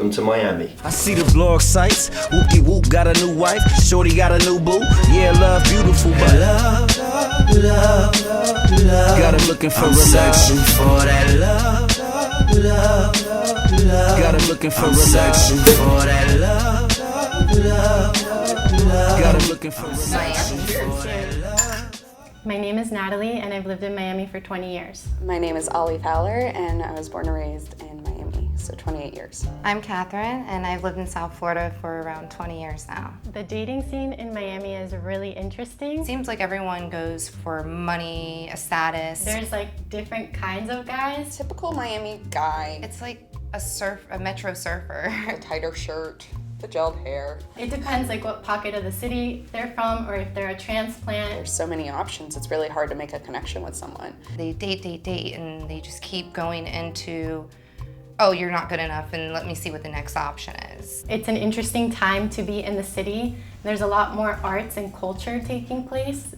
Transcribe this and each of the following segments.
welcome to Miami. I see the blog sites, whoop-de-whoop, got a new wife, shorty got a new boo. Yeah, love beautiful, but love, got her looking for a searching for that love, got her looking for a searching for that love, got her looking for a searching for that love. My name is Natalie, and I've lived in Miami for 20 years. My name is Ollie Fowler, and I was born and raised in Miami, so 28 years. I'm Catherine, and I've lived in South Florida for around 20 years now. The dating scene in Miami is really interesting. It seems like everyone goes for money, a status. There's like different kinds of guys. Typical Miami guy. It's like a metro surfer. A tighter shirt, the gelled hair. It depends like what pocket of the city they're from or if they're a transplant. There's so many options, it's really hard to make a connection with someone. They date, and they just keep going into, oh, you're not good enough, and let me see what the next option is. It's an interesting time to be in the city. There's a lot more arts and culture taking place,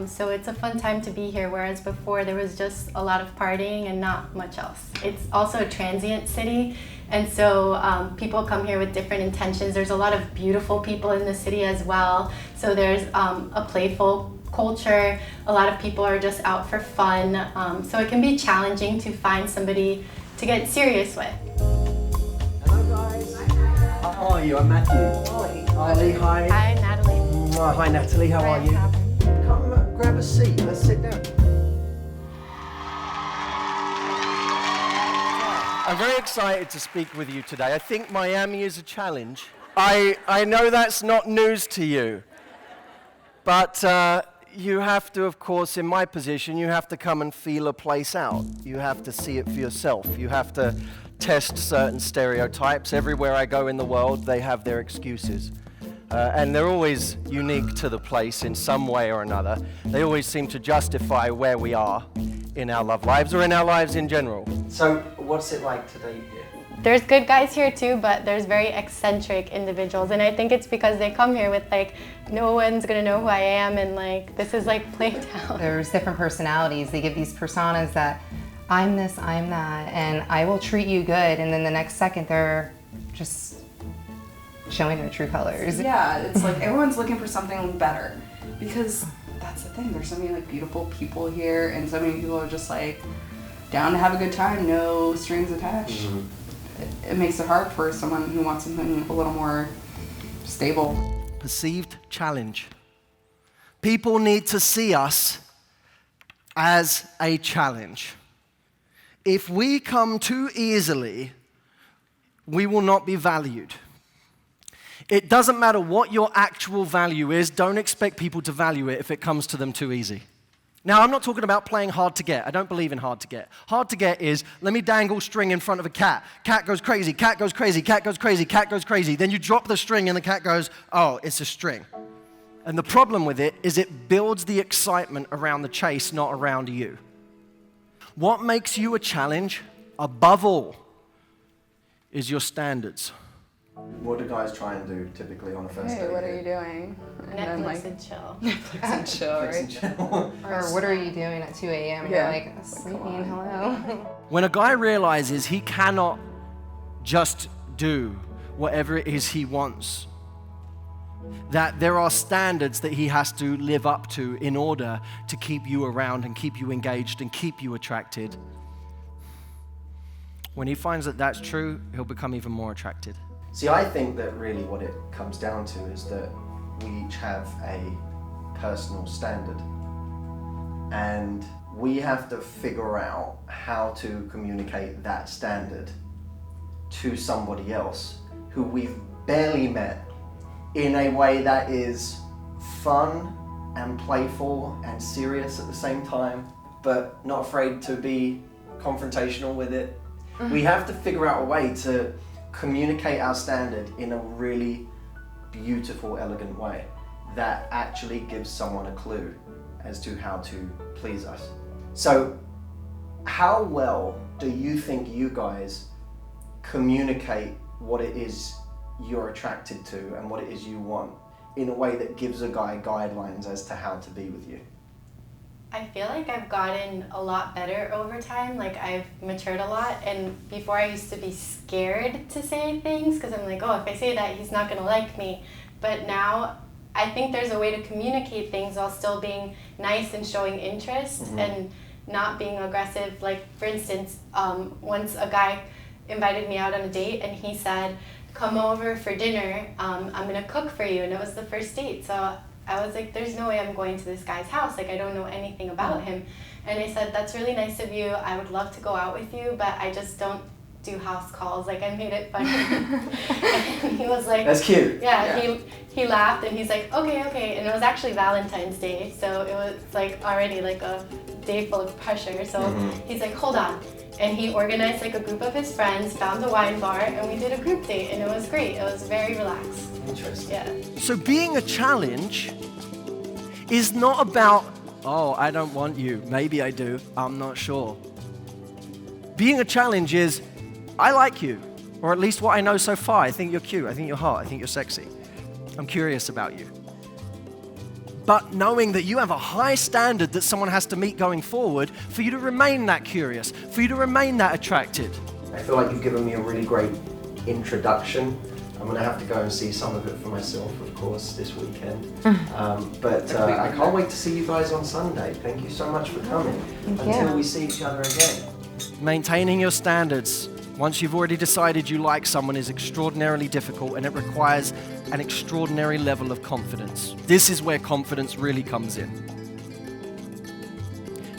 so it's a fun time to be here, whereas before there was just a lot of partying and not much else. It's also a transient city, and so people come here with different intentions. There's a lot of beautiful people in the city as well, so there's a playful culture. A lot of people are just out for fun, so it can be challenging to find somebody to get serious with. Hello guys. How are you? I'm Matthew. Ollie, hi. Hi, Natalie. Hi Natalie, how are you? Come grab a seat, let's sit down. I'm very excited to speak with you today. I think Miami is a challenge. I know that's not news to you, but you have to, of course, in my position, you have to come and feel a place out. You have to see it for yourself. You have to test certain stereotypes. Everywhere I go in the world, they have their excuses. And they're always unique to the place in some way or another. They always seem to justify where we are in our love lives or in our lives in general. So, what's it like today here? There's good guys here too, but there's very eccentric individuals, and I think it's because they come here with like, no one's gonna know who I am, and like, this is like Playtown. There's different personalities. They give these personas that, I'm this, I'm that, and I will treat you good, and then the next second they're just showing their true colors. Yeah, it's like everyone's looking for something better, because that's the thing, there's so many like beautiful people here, and so many people are just like down to have a good time, no strings attached. Mm-hmm. It makes it hard for someone who wants something a little more stable. Perceived challenge. People need to see us as a challenge. If we come too easily, we will not be valued. It doesn't matter what your actual value is, don't expect people to value it if it comes to them too easy. Now, I'm not talking about playing hard to get. I don't believe in hard to get. Hard to get is, let me dangle string in front of a cat. Cat goes crazy, cat goes crazy, cat goes crazy, cat goes crazy. Then you drop the string and the cat goes, oh, it's a string. And the problem with it is it builds the excitement around the chase, not around you. What makes you a challenge, above all, is your standards. What do guys try and do typically on a first date? Hey, what are you doing? Netflix and chill. Netflix and chill, right? Or what are you doing at 2 a.m.? Yeah. You're like, sleeping, hello. When a guy realizes he cannot just do whatever it is he wants, that there are standards that he has to live up to in order to keep you around and keep you engaged and keep you attracted, when he finds that that's true, he'll become even more attracted. See, I think that really what it comes down to is that we each have a personal standard, and we have to figure out how to communicate that standard to somebody else who we've barely met in a way that is fun and playful and serious at the same time, but not afraid to be confrontational with it. We have to figure out a way to communicate our standard in a really beautiful, elegant way that actually gives someone a clue as to how to please us. So, how well do you think you guys communicate what it is you're attracted to and what it is you want in a way that gives a guy guidelines as to how to be with you? I feel like I've gotten a lot better over time. Like I've matured a lot, and before I used to be scared to say things because I'm like, oh, if I say that, he's not gonna like me. But now I think there's a way to communicate things while still being nice and showing interest and not being aggressive. Like for instance, once a guy invited me out on a date and he said, come over for dinner, I'm gonna cook for you, and it was the first date. So I was like, there's no way I'm going to this guy's house. Like, I don't know anything about him. And I said, that's really nice of you. I would love to go out with you, but I just don't do house calls. Like, I made it funny. And he was like... That's cute. Yeah. He laughed, and he's like, okay. And it was actually Valentine's Day, so it was, like, already, like, a day full of pressure. So he's like, hold on. And he organized, like, a group of his friends, found a wine bar, and we did a group date, and it was great. It was very relaxed. Interesting. Yeah. So being a challenge is not about, oh, I don't want you. Maybe I do. I'm not sure. Being a challenge is, I like you, or at least what I know so far. I think you're cute. I think you're hot. I think you're sexy. I'm curious about you. But knowing that you have a high standard that someone has to meet going forward for you to remain that curious, for you to remain that attracted. I feel like you've given me a really great introduction. I'm going to have to go and see some of it for myself, of course, this weekend. But I can't wait to see you guys on Sunday. Thank you so much for coming. Until we see each other again. Maintaining your standards once you've already decided you like someone is extraordinarily difficult, and it requires an extraordinary level of confidence. This is where confidence really comes in.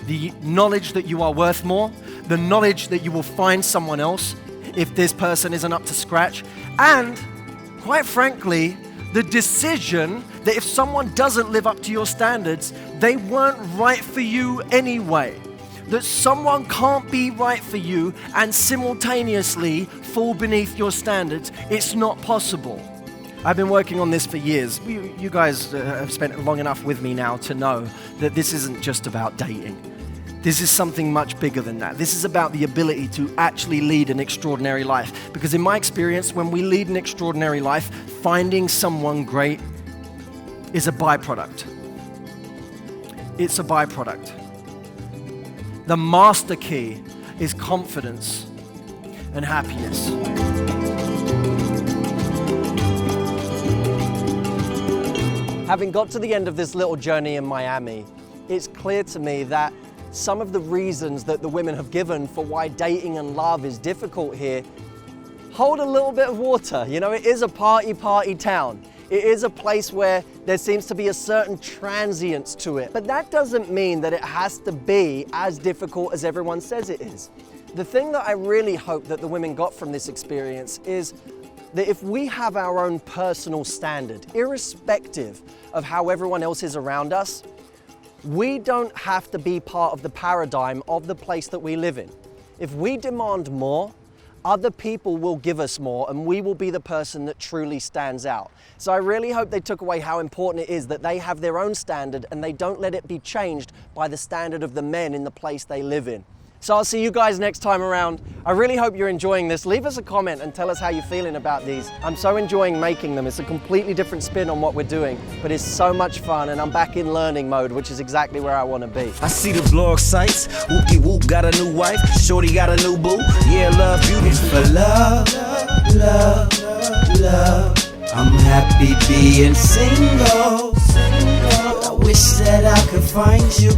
The knowledge that you are worth more, the knowledge that you will find someone else if this person isn't up to scratch, and quite frankly, the decision that if someone doesn't live up to your standards, they weren't right for you anyway. That someone can't be right for you and simultaneously fall beneath your standards. It's not possible. I've been working on this for years. You guys have spent long enough with me now to know that this isn't just about dating. This is something much bigger than that. This is about the ability to actually lead an extraordinary life. Because in my experience, when we lead an extraordinary life, finding someone great is a byproduct. It's a byproduct. The master key is confidence and happiness. Having got to the end of this little journey in Miami, it's clear to me that some of the reasons that the women have given for why dating and love is difficult here hold a little bit of water. You know, it is a party town. It is a place where there seems to be a certain transience to it. But that doesn't mean that it has to be as difficult as everyone says it is. The thing that I really hope that the women got from this experience is that if we have our own personal standard, irrespective of how everyone else is around us, we don't have to be part of the paradigm of the place that we live in. If we demand more, other people will give us more, and we will be the person that truly stands out. So I really hope they took away how important it is that they have their own standard and they don't let it be changed by the standard of the men in the place they live in. So I'll see you guys next time around. I really hope you're enjoying this. Leave us a comment and tell us how you're feeling about these. I'm so enjoying making them. It's a completely different spin on what we're doing, but it's so much fun, and I'm back in learning mode, which is exactly where I want to be. I see the blog sites. Whoopie-whoop got a new wife. Shorty got a new boo. Yeah, love beautiful. For love, I'm happy being single. I wish that I could find you.